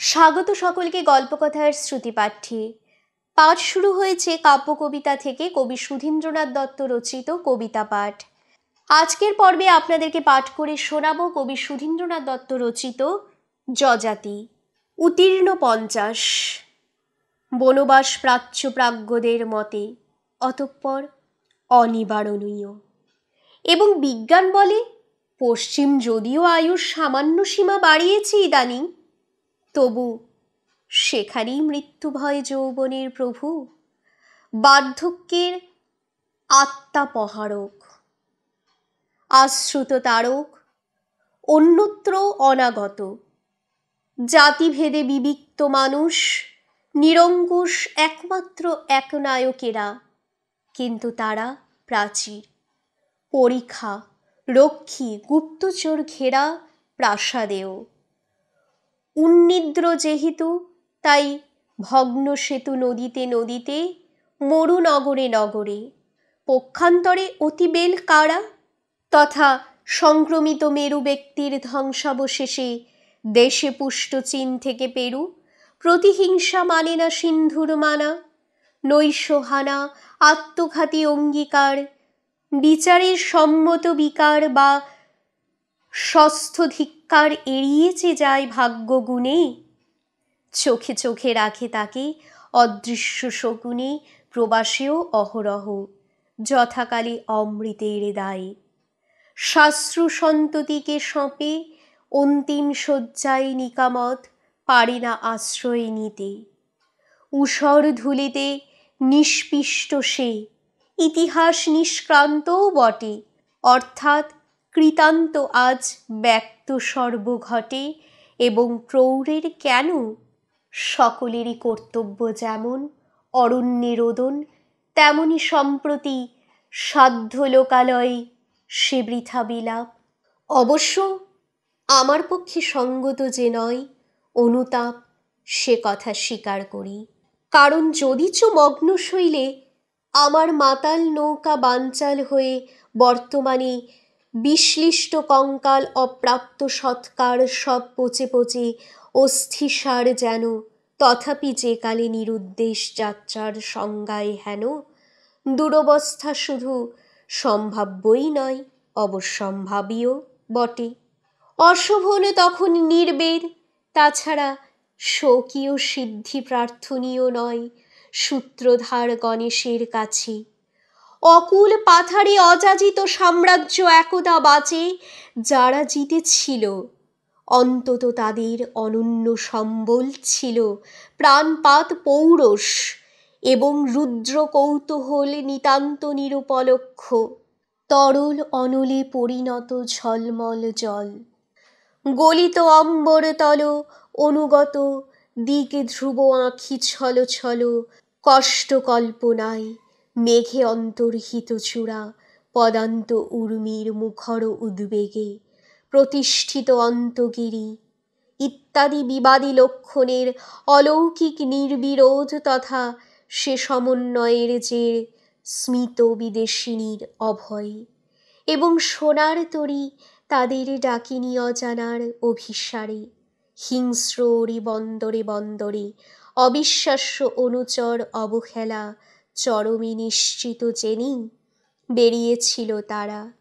স্বাগত সকলকে গল্পকথার শ্রুতিপাঠ্যে। পাঠ শুরু হয়েছে কাব্য কবিতা থেকে কবি সুধীন্দ্রনাথ দত্ত রচিত কবিতা পাঠ। আজকের পর্বে আপনাদেরকে পাঠ করে শোনাবো কবি সুধীন্দ্রনাথ দত্ত রচিত যযাতি। উত্তীর্ণ 50। বনবাস প্রাচ্য প্রাজ্ঞদের মতে অতঃপর অনিবারণীয়। এবং বিজ্ঞান বলে পশ্চিম যদিও আয়ুর সামান্য সীমা বাড়িয়েছে ইদানিং, তবু সেখানেই মৃত্যু ভয় যৌবনের প্রভু। বার্ধক্যের আত্মাপহারক, আশ্রুত তারক, অন্যত্র অনাগত। জাতিভেদে বিবিক্ত মানুষ, নিরঙ্কুশ একমাত্র একনায়কেরা, কিন্তু তারা প্রাচীর, পরীক্ষা, রক্ষী, গুপ্তচর ঘেরা প্রাসাদেও। উন্নিদ্র যেহেতু, তাই ভগ্ন সেতু নদীতে নদীতে, মরু নগরে নগরে। পক্ষান্তরে অতিবেল কারা, তথা সংক্রমিত মেরু ব্যক্তির ধ্বংসাবশেষে দেশে পুষ্ট চীন থেকে পেরু। প্রতিহিংসা মানে না সিন্ধুর মানা, নৈশহানা আত্মঘাতী অঙ্গীকার, বিচারের সম্মত বিকার বা ষষ্ঠধিক্কার এড়িয়েছে যায় ভাগ্য গুণে। চোখে চোখে রাখে তাকে অদৃশ্য শকুনে, প্রবাসেও অহরহ যথাকালে অমৃতের দায়। শাস্ত্রু সন্ততিকে সঁপে অন্তিম শয্যায় নিকামত পারে না আশ্রয় নিতে। ঊষর ধূলিতে নিষ্পিষ্ট সে, ইতিহাস নিষ্ক্রান্তও বটে, অর্থাৎ কৃতান্ত আজ ব্যক্ত সর্বঘটে। এবং প্রৌঢ়ের কেন, সকলেরই কর্তব্য যেমন অরণ্যে রোদন, তেমনি সম্প্রতি সাধ্য লোকালয়ে সে বৃথা বিলাপ। অবশ্য আমার পক্ষে সঙ্গত যে নয় অনুতাপ, সে কথা স্বীকার করি। কারণ যদিচ মগ্ন শৈলে আমার মাতাল নৌকা বানচাল হয়ে বর্তমানে বিশ্লিষ্ট কঙ্কাল অপ্রাপ্ত সৎকার সব পচে পচে অস্থিসার যেন, তথাপি যে কালে নিরুদ্দেশ যাত্রার সংজ্ঞায় হেন। দুরবস্থা শুধু সম্ভাব্যই নয়, অবশ্যম্ভাবীও বটে। অশোভন তখন নির্বেদ, তাছাড়া স্বকীয় সিদ্ধি প্রার্থনীয় নয় সূত্রধার গণেশের কাছে। অকুল পাথারে অযাচিত সাম্রাজ্য একদা বাঁচে, যারা জিতেছিল অন্তত তাদের অনন্য সম্বল ছিল প্রাণপাত পৌরষ এবং রুদ্র কৌতূহল নিতান্ত নিরুপলক্ষ। তরল অনলে পরিণত ঝলমল জল, গলিত অম্বর তল অনুগত দিক ধ্রুব আঁখি ছল ছল। কষ্ট কল্পনায় মেঘে অন্তর্হিত চূড়া, পদান্ত উর্মির মুখর উদ্বেগে প্রতিষ্ঠিত অন্তগিরি ইত্যাদি বিবাদী লক্ষণের অলৌকিক নির্বিরোধ তথা সে সমন্বয়ের যে স্মিত বিদেশিনীর অভয়। এবং সোনার তরী তাদের ডাকিনী অজানার অভিসারে। হিংস্র ওরি বন্দরে বন্দরে অবিশ্বাস্য অনুচর অবহেলা চরমে নিশ্চিত জেনেই বেরিয়েছিল তারা।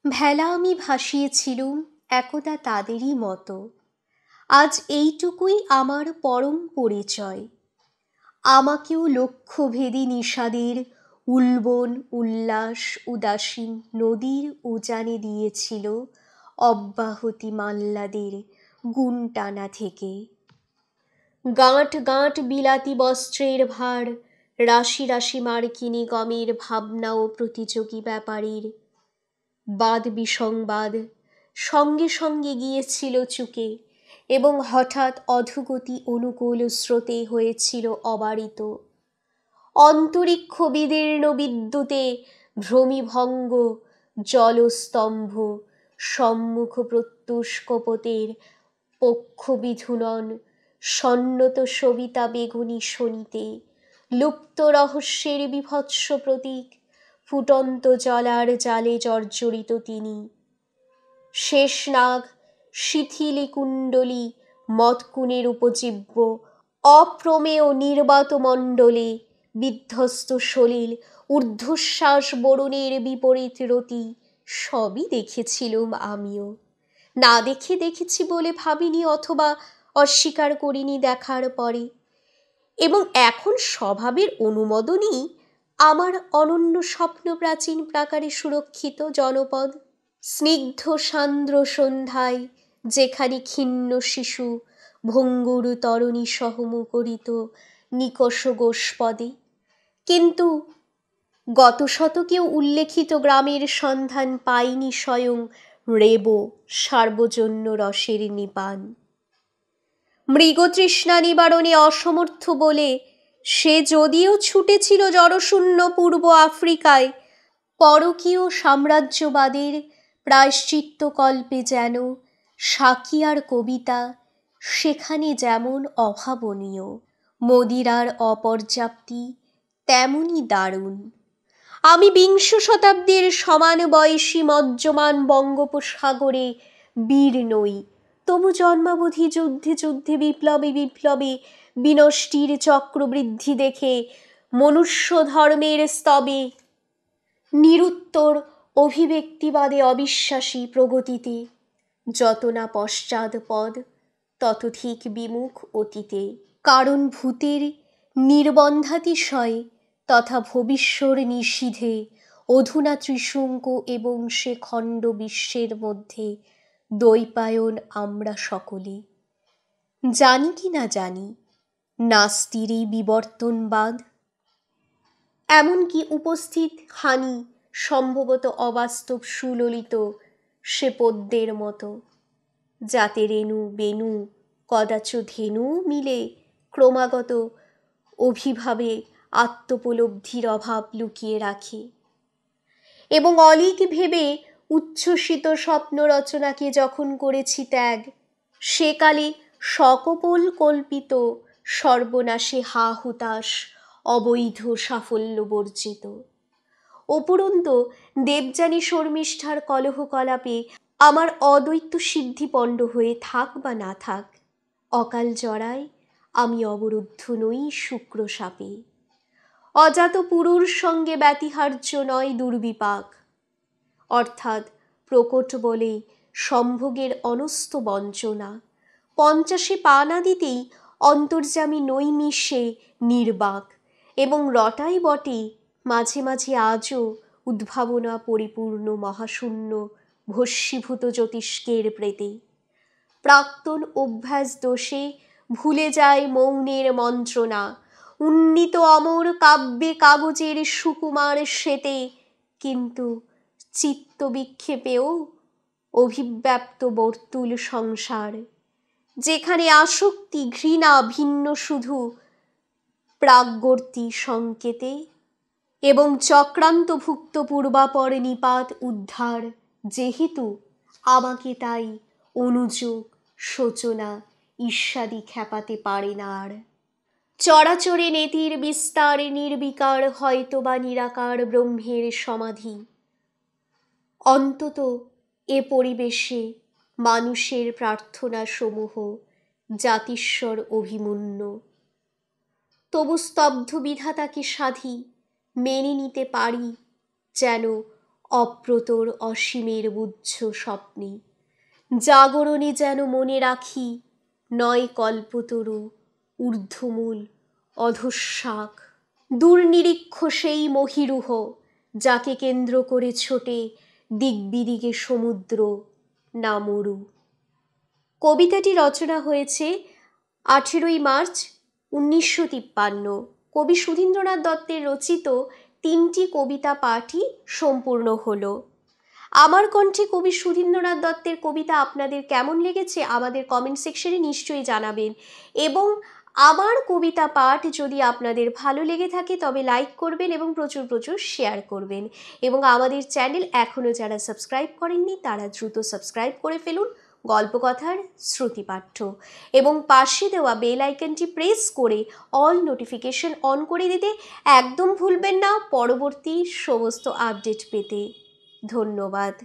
ভেলা আমি ভাসিয়েছিলুম একদা তাদেরই মতো। আজ এইটুকুই আমার পরম পরিচয়। আমাকেও লক্ষ্যভেদী নিষাদের উলবন উল্লাস উদাসীন নদীর উজানে দিয়েছিল অব্যাহতি মাল্লাদের গুণ টানা থেকে। গাঁট গাঁট বিলাতি বস্ত্রের ভার, রাশি রাশি মার্কিনী গমের ভাবনা ও প্রতিযোগী ব্যাপারীর বাদ বিসংবাদ সঙ্গে সঙ্গে গিয়েছিল চুকে, এবং হঠাৎ অধোগতি অনুকূল স্রোতে হয়েছিল অবারিত। অন্তরিক্ষ বিদীর্ণ বিদ্যুতে ভ্রমিভঙ্গ জলস্তম্ভ, সম্মুখ প্রত্যুষ কপোতের পক্ষ বিধুনন, সন্নত সবিতা বেগুনি শোনিতে লুপ্ত রহস্যের বিভৎস প্রতীক, ফুটন্ত জলার জালে জর্জরিত তিনি। শেষনাগ শিথিলী কুণ্ডলী মৎকুণের উপজীব্য অপ্রমেয় নির্বাত মণ্ডলে বিধ্বস্ত সলিল ঊর্ধ্বশ্বাস বরুণের বিপরীত রতি সবই দেখেছিলুম আমিও। না দেখেছি বলে ভাবিনি অথবা অস্বীকার করিনি দেখার পরে, এবং এখন স্বভাবের অনুমোদনই আমার অনন্য স্বপ্ন প্রাচীন প্রাকারে সুরক্ষিত জনপদ। স্নিগ্ধ সান্দ্র সন্ধ্যায় যেখানে ক্ষীণ শিশু ভঙ্গুর তরণী সহমুখরিত নিকষ গোষ্পদে, কিন্তু গত শতকেও উল্লেখিত গ্রামের সন্ধান পাইনি স্বয়ং রেবো সার্বজন্য রসের নিপান। মৃগতৃষ্ণা নিবারণে অসমর্থ বলে সে যদিও ছুটেছিল জড়শূন্য পূর্ব আফ্রিকায়, পরকীয় সাম্রাজ্যবাদের প্রায়শ্চিত্তকল্পে যেন সাকিয়ার কবিতা সেখানে যেমন অভাবনীয়, মদিরার অপর্যাপ্তি তেমনই দারুণ। আমি বিংশ শতাব্দীর সমান বয়সী মজ্জমান বঙ্গোপসাগরে বীর নই, তবু জন্মাবধি যুদ্ধে যুদ্ধে বিপ্লবে বিপ্লবে বিনষ্টির চক্রবৃদ্ধি দেখে মনুষ্য ধর্মের স্তবে নিরুত্তর অভিব্যক্তিবাদে অবিশ্বাসী প্রগতিতে যত না পশ্চাৎপদ ততোধিক বিমুখ অতীতে। কারণ ভূতের নির্বন্ধাতিশয় তথা ভবিষ্যর নিষিধে অধুনা ত্রিশঙ্কু এবং সে খণ্ড বিশ্বের মধ্যে দ্বৈপায়ন আমরা সকলে। জানি কি না জানি নাস্তিরই বিবর্তনবাদ, এমনকি উপস্থিত হানি সম্ভবত অবাস্তব সুললিত সে পদ্যের মতো, যাতে রেণু বেণু কদাচ ধেনু মিলে ক্রমাগত অভিভাবে আত্মোপলব্ধির অভাব লুকিয়ে রাখে, এবং অলীক ভেবে উচ্ছ্বসিত স্বপ্ন রচনাকে যখন করেছি ত্যাগ, সেকালে সকপল কল্পিত সর্বনাশে হা হুতাশ অবৈধ সাফল্য বর্জিত। উপরন্ত দেবযানী শর্মিষ্ঠার কলহ কলাপে আমার অদ্বৈত সিদ্ধিপণ্ড হয়ে থাক বা না থাক, অকাল জরায় আমি অবরুদ্ধ নই শুক্র সাপে। অজাত পুরুর সঙ্গে ব্যতিহার্য নয় দুর্বিপাক, অর্থাৎ প্রকট বলে সম্ভোগের অনস্ত বঞ্চনা। 50 পা না দিতেই অন্তর্যামী নৈমিষে নির্বাক, এবং রটাই বটে মাঝে মাঝে আজও উদ্ভাবনা পরিপূর্ণ মহাশূন্য ভস্মীভূত জ্যোতিষ্কের প্রেতে। প্রাক্তন অভ্যাস দোষে ভুলে যায় মৌনের মন্ত্রণা, উন্নীত অমর কাব্যে কাগজের সুকুমার শ্বেতে, কিন্তু চিত্তবিক্ষেপেও অভিব্যাপ্ত বর্তুল সংসার, যেখানে আসক্তি ঘৃণা ভিন্ন শুধু প্রাগবর্তী সংকেতে, এবং চক্রান্তভুক্ত পূর্বাপর নিপাত উদ্ধার, যেহেতু আমাকে তাই অনুযোগ শোচনা ঈর্ষাদি খেপাতে পারে না আর। চরাচরে নেতির বিস্তার নির্বিকার হয়তো বা নিরাকার ব্রহ্মের সমাধি, অন্তত এ পরিবেশে মানুষের প্রার্থনা সমূহ জাতিস্বর অভিমন্য। তবু স্তব্ধ বিধাতাকে সাধি মেনে নিতে পারি যেন অপ্রতর অসীমের বুজ্জ স্বপ্নে। জাগরণে যেন মনে রাখি নয় কল্পতরু ঊর্ধ্বমূল অধঃশাখ, দুর্নিরীক্ষ সেই মহীরুহ যাকে কেন্দ্র করে ছোটে দিগ্বিদিগে সমুদ্র না মরু। কবিতাটি রচনা হয়েছে 18 মার্চ 1953। কবি সুধীন্দ্রনাথ দত্তের রচিত 3টি কবিতা পাঠই সম্পূর্ণ হলো। আমার কণ্ঠে কবি সুধীন্দ্রনাথ দত্তের কবিতা আপনাদের কেমন লেগেছে আমাদের কমেন্ট সেকশনে নিশ্চয়ই জানাবেন, এবং আমার কবিতা পাঠ যদি আপনাদের ভালো লেগে থাকে তবে লাইক করবেন এবং প্রচুর প্রচুর শেয়ার করবেন, এবং আমাদের চ্যানেল এখনও যারা সাবস্ক্রাইব করেননি তারা দ্রুত সাবস্ক্রাইব করে ফেলুন গল্পকথার শ্রুতিপাঠ্য, এবং পাশে দেওয়া বেল আইকনটি প্রেস করে অল নোটিফিকেশন অন করে দিতে একদম ভুলবেন না পরবর্তী সমস্ত আপডেট পেতে। ধন্যবাদ।